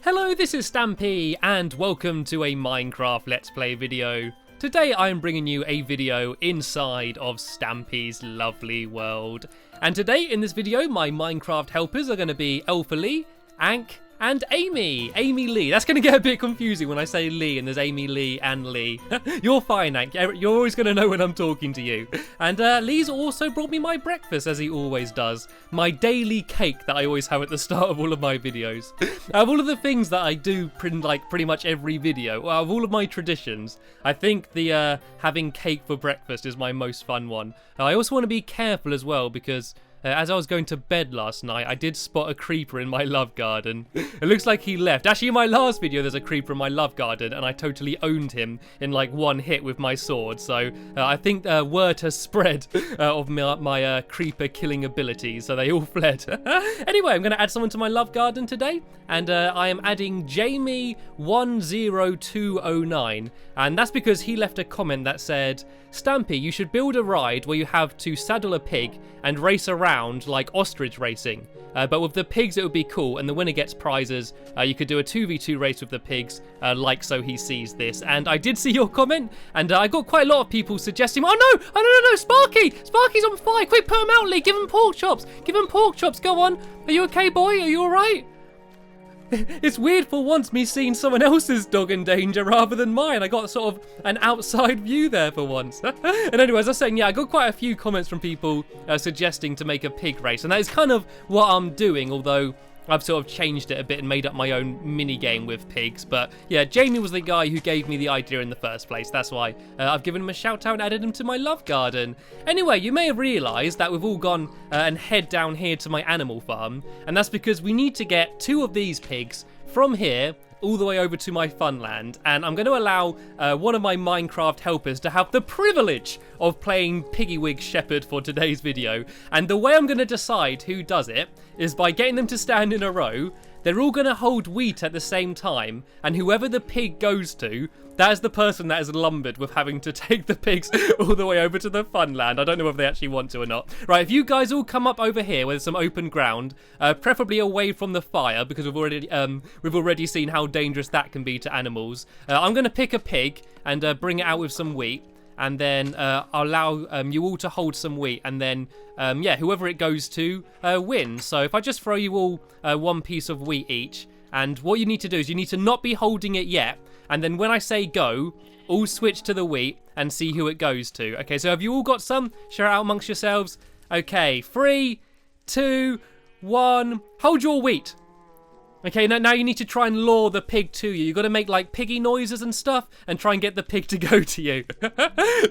Hello, this is Stampy, and welcome to a Minecraft Let's Play video. Today I am bringing you a video inside of Stampy's lovely world. And today in this video, my Minecraft helpers are going to be Alpha Lee, Ank, and Amy Lee. That's going to get a bit confusing when I say Lee and there's Amy Lee and Lee. You're fine, Ank. You're always going to know when I'm talking to you. And Lee's also brought me my breakfast, as he always does. My daily cake that I always have at the start of all of my videos. Of all of the things that I do pretty much every video, of all of my traditions, I think the having cake for breakfast is my most fun one. I also want to be careful as well because as I was going to bed last night, I did spot a creeper in my love garden. It looks like he left. Actually, in my last video, there's a creeper in my love garden, and I totally owned him in like one hit with my sword. So I think word has spread of my creeper killing abilities, so they all fled. Anyway, I'm going to add someone to my love garden today, and I am adding Jamie10209, and that's because he left a comment that said, Stampy, you should build a ride where you have to saddle a pig and race around like ostrich racing. But with the pigs it would be cool, and the winner gets prizes. You could do a 2v2 race with the pigs, like so he sees this. And I did see your comment, and I got quite a lot of people suggesting, oh no, Sparky's on fire, quick, put him out, Lee, give him pork chops, go on. Are you okay, boy? Are you alright? It's weird for once me seeing someone else's dog in danger rather than mine. I got sort of an outside view there for once. And anyway, as I was saying, yeah, I got quite a few comments from people suggesting to make a pig race. And that is kind of what I'm doing, although I've sort of changed it a bit and made up my own mini game with pigs. But yeah, Jamie was the guy who gave me the idea in the first place. That's why I've given him a shout out and added him to my love garden. Anyway, you may have realised that we've all gone and head down here to my animal farm. And that's because we need to get 2 of these pigs from here all the way over to my funland, and I'm going to allow one of my Minecraft helpers to have the privilege of playing Piggywig Shepherd for today's video. And the way I'm going to decide who does it is by getting them to stand in a row. They're all going to hold wheat at the same time, and whoever the pig goes to, that is the person that is lumbered with having to take the pigs all the way over to the funland. I don't know if they actually want to or not. Right, if you guys all come up over here where there's some open ground, preferably away from the fire, because we've already seen how dangerous that can be to animals. I'm going to pick a pig and bring it out with some wheat. And then I'll allow you all to hold some wheat, and then, yeah, whoever it goes to wins. So if I just throw you all 1 piece of wheat each, and what you need to do is you need to not be holding it yet, and then when I say go, all switch to the wheat and see who it goes to. Okay, so have you all got some? Share it out amongst yourselves. Okay, 3, 2, 1, hold your wheat. Okay, now you need to try and lure the pig to you. You've got to make like piggy noises and stuff and try and get the pig to go to you.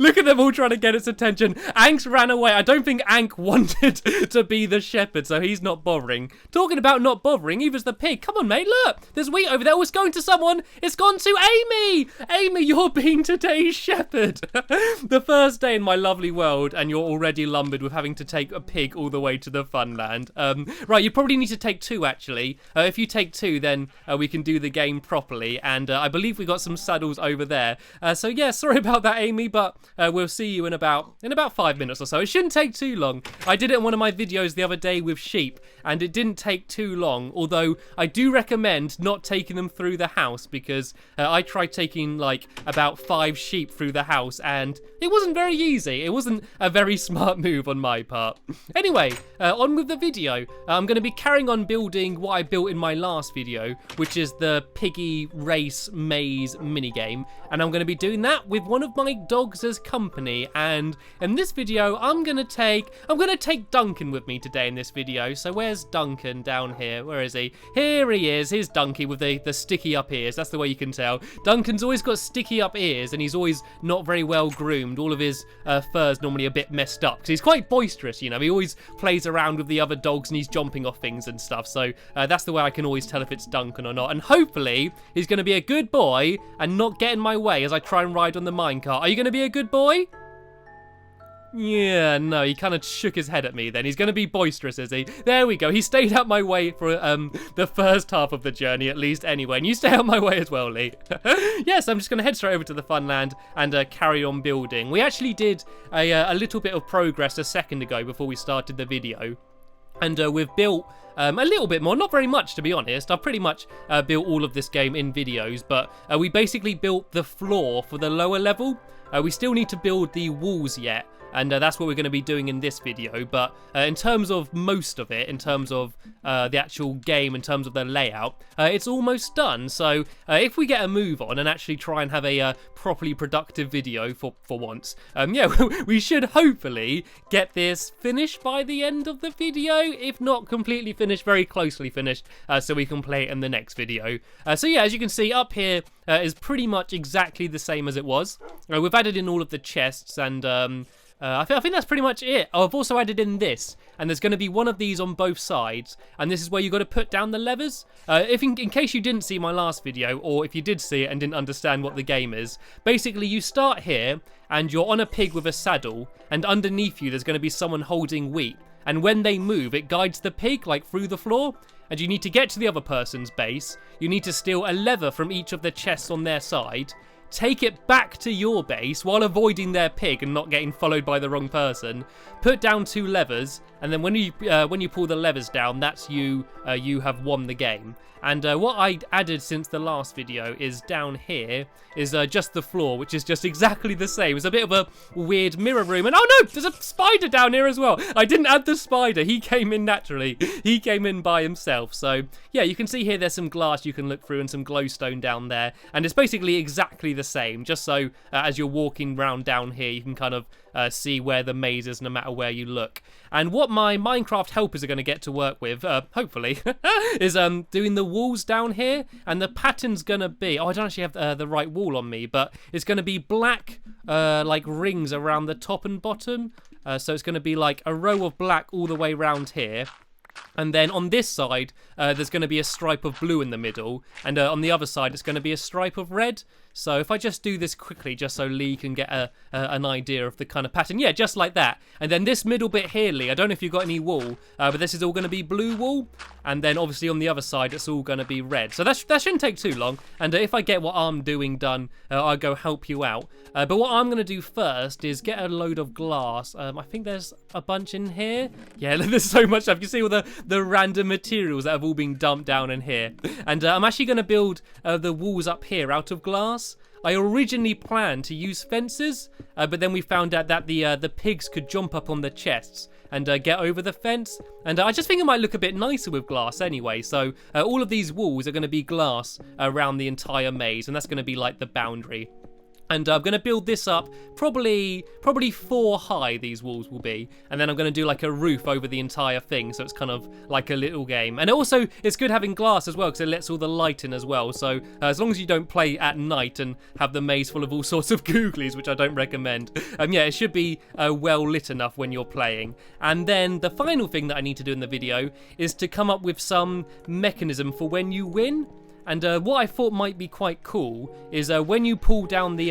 Look at them all trying to get its attention. Ank's ran away. I don't think Ank wanted to be the shepherd, so he's not bothering. Talking about not bothering, either's the pig. Come on, mate, look. There's wheat over there. Oh, it's going to someone. It's gone to Amy. Amy, you're being today's shepherd. The first day in my lovely world, and you're already lumbered with having to take a pig all the way to the funland. Right, you probably need to take 2, actually. If you take 2, then we can do the game properly, and I believe we got some saddles over there, so yeah, sorry about that, Amy, but we'll see you in about 5 minutes or so. It shouldn't take too long. I did it in one of my videos the other day with sheep, and it didn't take too long, although I do recommend not taking them through the house, because I tried taking like about 5 sheep through the house, and it wasn't very easy. It wasn't a very smart move on my part. Anyway, on with the video. I'm going to be carrying on building what I built in my last video, which is the piggy race maze minigame, and I'm going to be doing that with one of my dogs as company. And in this video I'm going to take Duncan with me today in this video. So where's Duncan? Down here. Where is he? Here he is. Here's Dunky with the sticky up ears. That's the way you can tell. Duncan's always got sticky up ears, and he's always not very well groomed. All of his fur's normally a bit messed up because he's quite boisterous, you know. He always plays around with the other dogs and he's jumping off things and stuff. So that's the way I can always tell if it's Duncan or not. And hopefully he's going to be a good boy and not get in my way as I try and ride on the minecart. Are you going to be a good boy? Yeah, no, he kind of shook his head at me then. He's going to be boisterous, is he? There we go. He stayed out my way for the first half of the journey, at least, anyway. And you stay out my way as well, Lee. Yes, I'm just going to head straight over to the funland and carry on building. We actually did a little bit of progress a second ago before we started the video. And we've built a little bit more, not very much to be honest. I've pretty much built all of this game in videos, but we basically built the floor for the lower level. We still need to build the walls yet, and that's what we're going to be doing in this video. But in terms of most of it, in terms of the actual game, in terms of the layout, it's almost done. So if we get a move on and actually try and have a properly productive video for once, yeah, we should hopefully get this finished by the end of the video, if not completely finished, very closely finished, so we can play it in the next video. So yeah, as you can see up here is pretty much exactly the same as it was. We've added in all of the chests, and I think that's pretty much it. Oh, I've also added in this, and there's going to be one of these on both sides, and this is where you've got to put down the levers. If in case you didn't see my last video, or if you did see it and didn't understand what the game is, basically you start here, and you're on a pig with a saddle, and underneath you there's going to be someone holding wheat, and when they move, it guides the pig, like, through the floor, and you need to get to the other person's base. You need to steal a lever from each of the chests on their side, take it back to your base while avoiding their pig and not getting followed by the wrong person, put down 2 levers, and then when you pull the levers down, that's you have won the game. And what I added since the last video is down here is just the floor, which is just exactly the same. It's a bit of a weird mirror room, and oh no, there's a spider down here as well. I didn't add the spider, he came in naturally. He came in by himself. So yeah, you can see here there's some glass you can look through and some glowstone down there, and it's basically exactly the same, just so as you're walking around down here, you can kind of see where the maze is no matter where you look. And what my Minecraft helpers are going to get to work with, hopefully, is doing the walls down here, and the pattern's going to be, oh, I don't actually have the right wall on me, but it's going to be black like rings around the top and bottom. So it's going to be like a row of black all the way around here. And then on this side, there's going to be a stripe of blue in the middle, and on the other side, it's going to be a stripe of red. So if I just do this quickly, just so Lee can get an idea of the kind of pattern, yeah, just like that. And then this middle bit here, Lee, I don't know if you've got any wool, but this is all going to be blue wool, and then obviously on the other side, it's all going to be red. So that shouldn't take too long. And if I get what I'm doing done, I'll go help you out. But what I'm going to do first is get a load of glass. I think there's a bunch in here. Yeah, there's so much stuff. You see all the random materials that have all been dumped down in here. And I'm actually going to build the walls up here out of glass. I originally planned to use fences, but then we found out that the pigs could jump up on the chests and get over the fence. And I just think it might look a bit nicer with glass anyway. So all of these walls are going to be glass around the entire maze, and that's going to be like the boundary. And I'm going to build this up, probably 4 high these walls will be. And then I'm going to do like a roof over the entire thing, so it's kind of like a little game. And also, it's good having glass as well, because it lets all the light in as well. So as long as you don't play at night and have the maze full of all sorts of googlies, which I don't recommend, yeah, it should be well lit enough when you're playing. And then the final thing that I need to do in the video is to come up with some mechanism for when you win. And what I thought might be quite cool is when you pull down the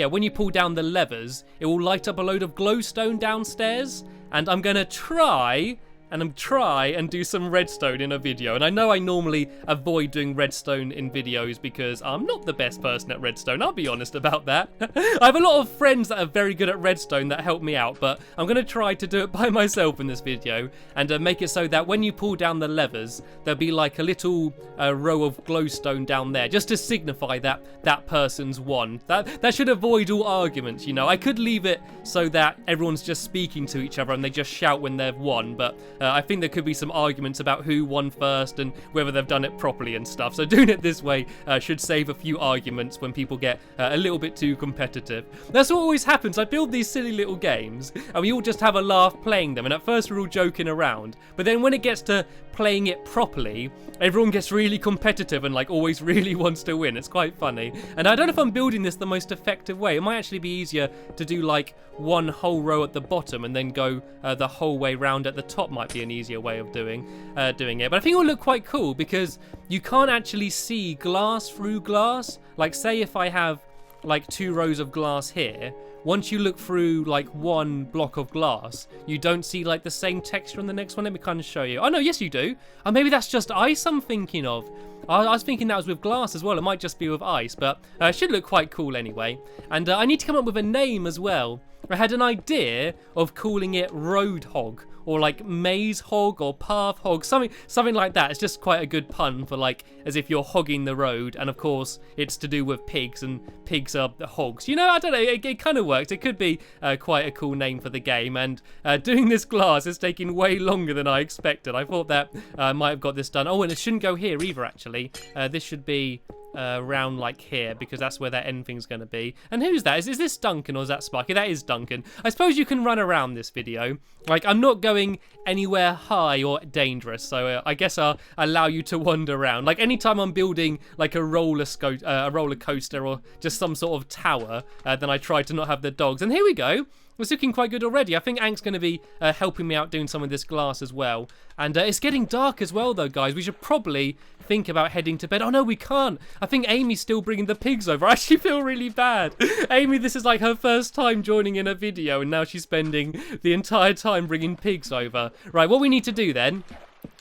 when you pull down the levers, it will light up a load of glowstone downstairs. And I'm gonna try and do some redstone in a video. And I know I normally avoid doing redstone in videos because I'm not the best person at redstone, I'll be honest about that. I have a lot of friends that are very good at redstone that help me out, but I'm going to try to do it by myself in this video and make it so that when you pull down the levers, there'll be like a little row of glowstone down there, just to signify that that person's won. That should avoid all arguments, you know. I could leave it so that everyone's just speaking to each other and they just shout when they've won, but I think there could be some arguments about who won first and whether they've done it properly and stuff. So doing it this way should save a few arguments when people get a little bit too competitive. That's what always happens. I build these silly little games and we all just have a laugh playing them. And at first we're all joking around. But then when it gets to playing it properly, everyone gets really competitive and like always really wants to win. It's quite funny. And I don't know if I'm building this the most effective way. It might actually be easier to do like one whole row at the bottom and then go the whole way round at the top. Might be an easier way of doing it. But I think it will look quite cool because you can't actually see glass through glass. Like say if I have like 2 rows of glass here, once you look through like one block of glass, you don't see like the same texture on the next one. Let me kind of show you. Oh no, yes you do. Oh, maybe that's just ice I'm thinking of. I was thinking that was with glass as well. It might just be with ice, but it should look quite cool anyway. And I need to come up with a name as well. I had an idea of calling it Roadhog or like maze hog or path hog, something like that. It's just quite a good pun for like as if you're hogging the road, and of course it's to do with pigs, and pigs are the hogs. You know, I don't know, it kind of works. It could be quite a cool name for the game, and doing this glass is taking way longer than I expected. I thought that I might have got this done. Oh, and it shouldn't go here either, actually. This should be around like here, because that's where that end thing's going to be. And who's that? Is this Duncan or is that Sparky? That is Duncan. I suppose you can run around this video. Like, I'm not going anywhere high or dangerous, so I guess I'll allow you to wander around. Like, anytime I'm building like a roller coaster or just some sort of tower, then I try to not have the dogs. And here we go. It's looking quite good already. I think Ank's going to be helping me out doing some of this glass as well. And it's getting dark as well, though, guys. We should probably think about heading to bed. Oh, no, we can't. I think Amy's still bringing the pigs over. I actually feel really bad. Amy, this is like her first time joining in a video, and now she's spending the entire time bringing pigs over. Right, what we need to do then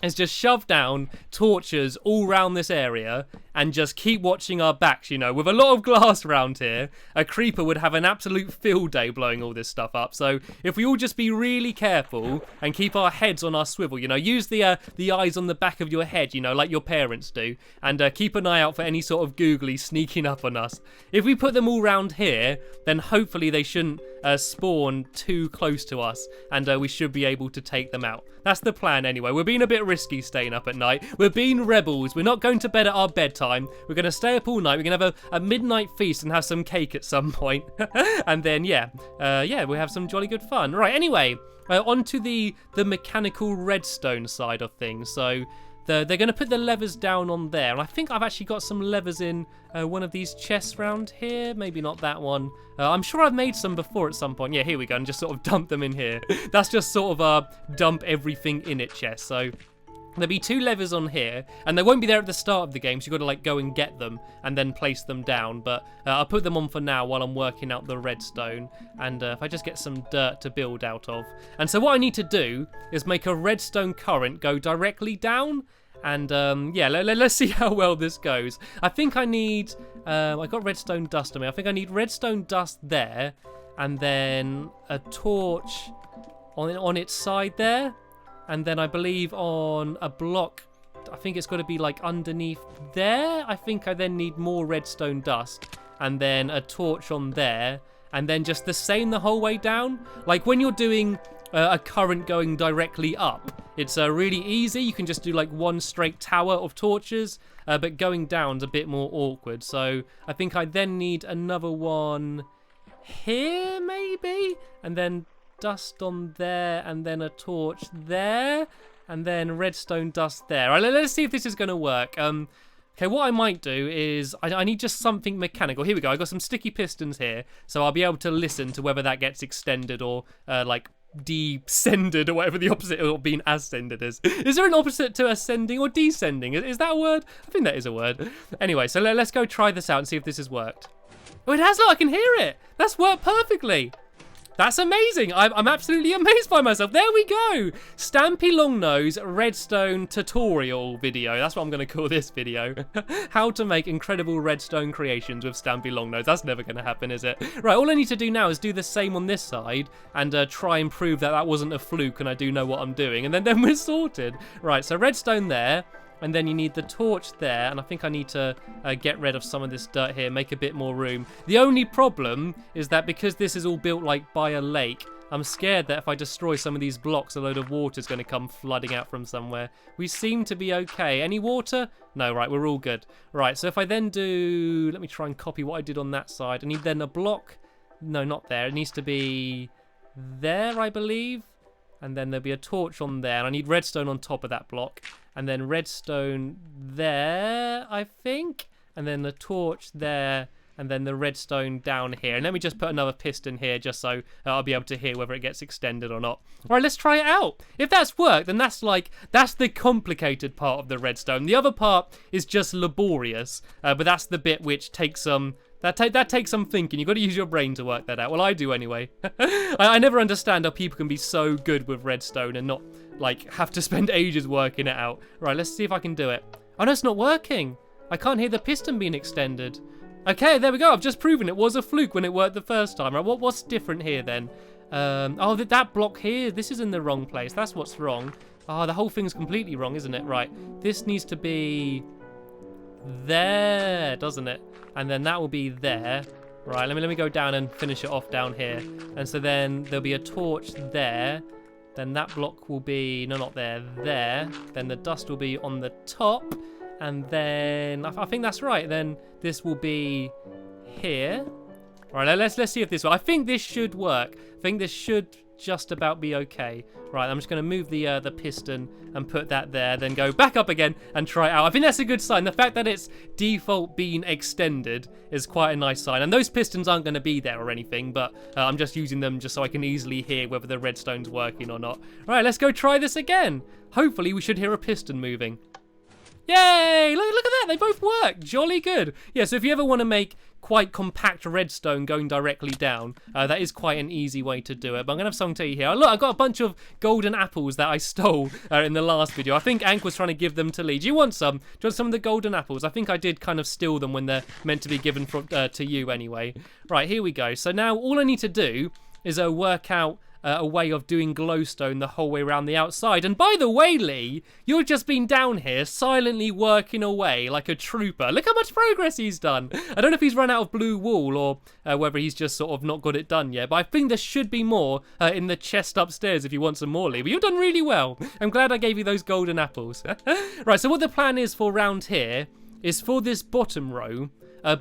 is just shove down torches all around this area and just keep watching our backs, you know. With a lot of glass around here, a creeper would have an absolute field day blowing all this stuff up. So if we all just be really careful and keep our heads on our swivel, you know, use the eyes on the back of your head, you know, like your parents do, and keep an eye out for any sort of googly sneaking up on us. If we put them all around here, then hopefully they shouldn't spawn too close to us, and we should be able to take them out. That's the plan anyway. We're being a bit risky staying up at night. We're being rebels. We're not going to bed at our bedtime. We're going to stay up all night. We're going to have a midnight feast and have some cake at some point. And then, yeah, we'll have some jolly good fun. Right, anyway, on to the mechanical redstone side of things. So they're going to put the levers down on there. And I think I've actually got some levers in one of these chests around here. Maybe not that one. I'm sure I've made some before at some point. Yeah, here we go. And just sort of dump them in here. That's just sort of a dump everything in it chest. So there'll be 2 levers on here, and they won't be there at the start of the game, so you've got to like go and get them and then place them down. But I'll put them on for now while I'm working out the redstone, and if I just get some dirt to build out of. And so what I need to do is make a redstone current go directly down, and yeah, let's see how well this goes. I think I need, I got redstone dust on me. I think I need redstone dust there, and then a torch on its side there. And then I believe on a block, I think it's got to be like underneath there. I think I then need more redstone dust, and then a torch on there, and then just the same the whole way down. Like when you're doing a current going directly up, it's really easy. You can just do like one straight tower of torches, but going down's a bit more awkward. So I think I then need another one here maybe, and then dust on there, and then a torch there, and then redstone dust there. All right, let's see if this is going to work. Okay, what I might do is I need just something mechanical. Here we go. I got some sticky pistons here, so I'll be able to listen to whether that gets extended or like descended, or whatever the opposite of being ascended is. Is there an opposite to ascending or descending? Is that a word? I think that is a word. Anyway, so let's go try this out and see if this has worked. Oh, it has. Look, I can hear it. That's worked perfectly. That's amazing. I'm absolutely amazed by myself. There we go. Stampylongnose redstone tutorial video. That's what I'm going to call this video. How to make incredible redstone creations with Stampylongnose. That's never going to happen, is it? Right, all I need to do now is do the same on this side and try and prove that that wasn't a fluke and I do know what I'm doing. And then we're sorted. Right, so redstone there. And then you need the torch there, and I think I need to get rid of some of this dirt here, make a bit more room. The only problem is that because this is all built like by a lake, I'm scared that if I destroy some of these blocks, a load of water is going to come flooding out from somewhere. We seem to be okay. Any water? No, right, we're all good. Right, so if I then do... Let me try and copy what I did on that side. I need then a block. No, not there. It needs to be there, I believe. And then there'll be a torch on there. And I need redstone on top of that block. And then redstone there, I think. And then the torch there. And then the redstone down here. And let me just put another piston here just so I'll be able to hear whether it gets extended or not. All right, let's try it out. If that's worked, then that's the complicated part of the redstone. The other part is just laborious. But that's the bit which takes some... That takes some thinking. You've got to use your brain to work that out. Well, I do anyway. I never understand how people can be so good with redstone and not, like, have to spend ages working it out. Right, let's see if I can do it. Oh, no, it's not working. I can't hear the piston being extended. Okay, there we go. I've just proven it was a fluke when it worked the first time. Right, what's different here then? Oh, that block here, this is in the wrong place. That's what's wrong. Oh, the whole thing's completely wrong, isn't it? Right, this needs to be there, doesn't it? And then that will be there. Right, let me go down and finish it off down here. And so then there'll be a torch there. Then that block will be, no, not there, there. Then the dust will be on the top. And then, I think that's right. Then this will be here. All right, let's see if this works. I think this should work. I think this should just about be okay. Right, I'm just going to move the piston and put that there, then go back up again and try it out. I think that's a good sign. The fact that it's default being extended is quite a nice sign. And those pistons aren't going to be there or anything, but I'm just using them just so I can easily hear whether the redstone's working or not. All right, let's go try this again. Hopefully we should hear a piston moving. Yay! Look at that, they both work. Jolly good. Yeah, so if you ever want to make quite compact redstone going directly down, that is quite an easy way to do it. But I'm going to have something to tell you here. Look, I've got a bunch of golden apples that I stole in the last video. I think Ank was trying to give them to Lee. Do you want some? Do you want some of the golden apples? I think I did kind of steal them when they're meant to be given from, to you anyway. Right, here we go. So now all I need to do is work out a way of doing glowstone the whole way around the outside. And by the way, Lee, you've just been down here silently working away like a trooper. Look how much progress he's done. I don't know if he's run out of blue wool or whether he's just sort of not got it done yet, but I think there should be more in the chest upstairs if you want some more, Lee. But you've done really well. I'm glad I gave you those golden apples. Right, so what the plan is for round here is for this bottom row,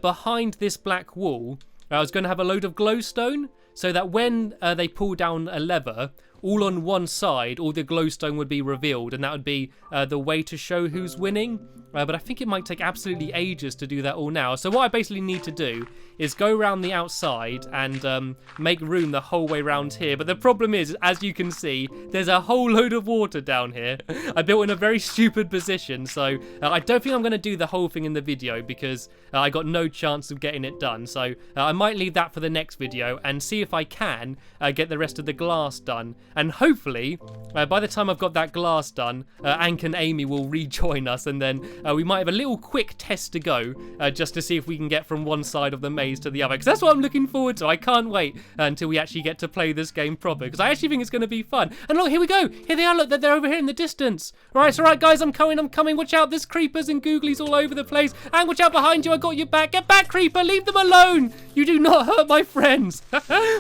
behind this black wall, I was going to have a load of glowstone, so that when they pull down a lever, all on one side, all the glowstone would be revealed, and that would be the way to show who's winning. But I think it might take absolutely ages to do that all now. So what I basically need to do is go around the outside and make room the whole way around here. But the problem is, as you can see, there's a whole load of water down here. I built in a very stupid position, so I don't think I'm going to do the whole thing in the video because I got no chance of getting it done. So I might leave that for the next video and see if I can get the rest of the glass done. And hopefully, by the time I've got that glass done, Ank and Amy will rejoin us, and then we might have a little quick test to go just to see if we can get from one side of the maze to the other, because that's what I'm looking forward to. I can't wait until we actually get to play this game proper, because I actually think it's going to be fun. And look, here we go. Here they are. Look, they're over here in the distance. Right, it's all right, guys. I'm coming. Watch out. There's creepers and googlies all over the place. And watch out behind you. I got your back. Get back, creeper. Leave them alone. You do not hurt my friends.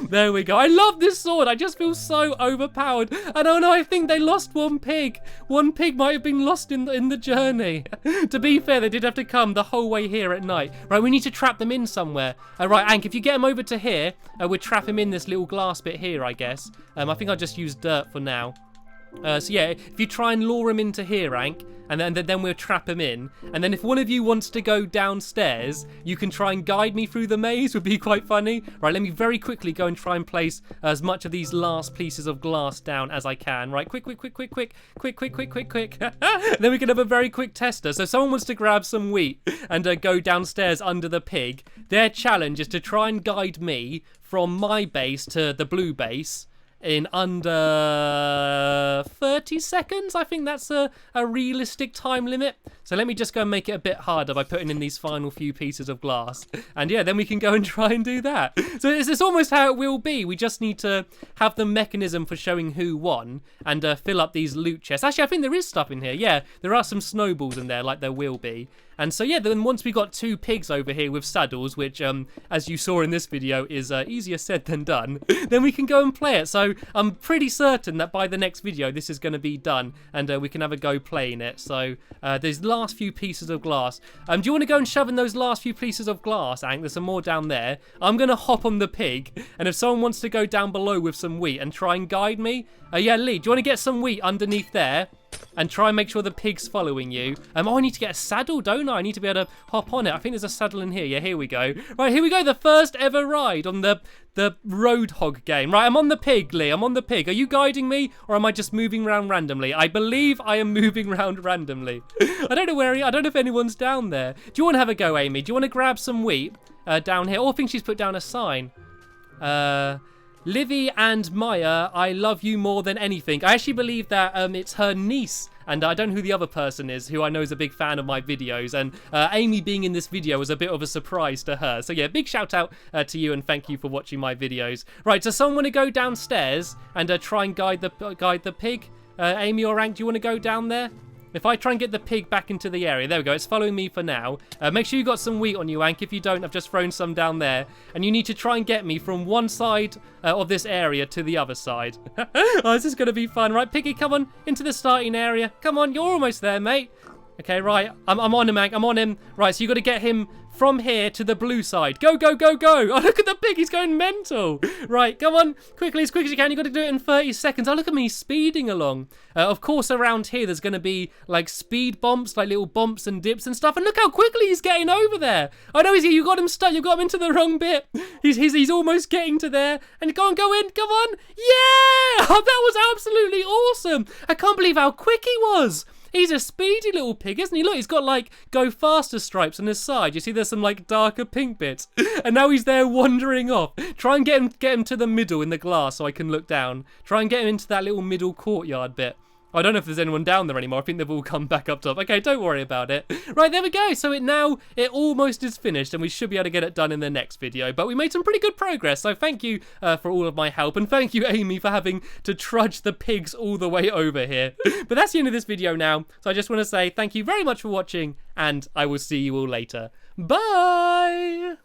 There we go. I love this sword. I just feel so overpowered. And oh no, I think they lost one pig. One pig might have been lost in the journey. To be fair, they did have to come the whole way here at night. Right, we need to trap them in somewhere. Right, Ank, if you get them over to here, we'll trap him in this little glass bit here, I guess. I think I'll just use dirt for now. So yeah, if you try and lure him into here, Ank, and then we'll trap him in. And then if one of you wants to go downstairs, you can try and guide me through the maze. Would be quite funny. Right, let me very quickly go and try and place as much of these last pieces of glass down as I can. Right, quick. Then we can have a very quick tester. So someone wants to grab some wheat and go downstairs under the pig. Their challenge is to try and guide me from my base to the blue base in under 30 seconds. I think that's a realistic time limit. So let me just go and make it a bit harder by putting in these final few pieces of glass. And yeah, then we can go and try and do that. So it's almost how it will be. We just need to have the mechanism for showing who won and fill up these loot chests. Actually, I think there is stuff in here. Yeah, there are some snowballs in there like there will be. And so yeah, then once we got 2 pigs over here with saddles, which as you saw in this video is easier said than done, then we can go and play it. So I'm pretty certain that by the next video this is going to be done and we can have a go playing it. So there's last few pieces of glass. Do you want to go and shove in those last few pieces of glass, Ank? There's some more down there. I'm going to hop on the pig, and if someone wants to go down below with some wheat and try and guide me, yeah, Lee, do you want to get some wheat underneath there? And try and make sure the pig's following you. Oh, I need to get a saddle, don't I? I need to be able to hop on it. I think there's a saddle in here. Yeah, here we go. Right, here we go. The first ever ride on the Roadhog game. Right, I'm on the pig, Lee. I'm on the pig. Are you guiding me, or am I just moving around randomly? I believe I am moving around randomly. I don't know where I don't know if anyone's down there. Do you want to have a go, Amy? Do you want to grab some wheat down here? Oh, I think she's put down a sign. Livy and Maya, I love you more than anything. I actually believe that it's her niece and I don't know who the other person is, who I know is a big fan of my videos, and Amy being in this video was a bit of a surprise to her. So yeah, big shout out to you, and thank you for watching my videos. Right, does someone want to go downstairs and try and guide the pig? Amy or Ank, do you want to go down there? If I try and get the pig back into the area, there we go, it's following me for now. Make sure you got some wheat on you, Ank. If you don't, I've just thrown some down there. And you need to try and get me from one side of this area to the other side. Oh, this is going to be fun. Right, Piggy, come on, into the starting area. Come on, you're almost there, mate. Okay, right, I'm on him, Ank, I'm on him. Right, so you got to get him from here to the blue side. Go, go, go, go. Oh, look at the pig, he's going mental. Right, come on, quickly, as quick as you can. You got to do it in 30 seconds. Oh, look at me speeding along. Of course, around here, there's going to be, like, speed bumps, like little bumps and dips and stuff. And look how quickly he's getting over there. I know you got him stuck. You got him into the wrong bit. He's almost getting to there. And go in, come on. Yeah! Oh, that was absolutely awesome. I can't believe how quick he was. He's a speedy little pig, isn't he? Look, he's got, like, go faster stripes on his side. You see there's some, like, darker pink bits. And now he's there wandering off. Try and get him to the middle in the glass so I can look down. Try and get him into that little middle courtyard bit. I don't know if there's anyone down there anymore. I think they've all come back up top. Okay, don't worry about it. Right, there we go. So it almost is finished, and we should be able to get it done in the next video. But we made some pretty good progress, so thank you for all of my help. And thank you, Amy, for having to trudge the pigs all the way over here. But that's the end of this video now. So I just want to say thank you very much for watching, and I will see you all later. Bye!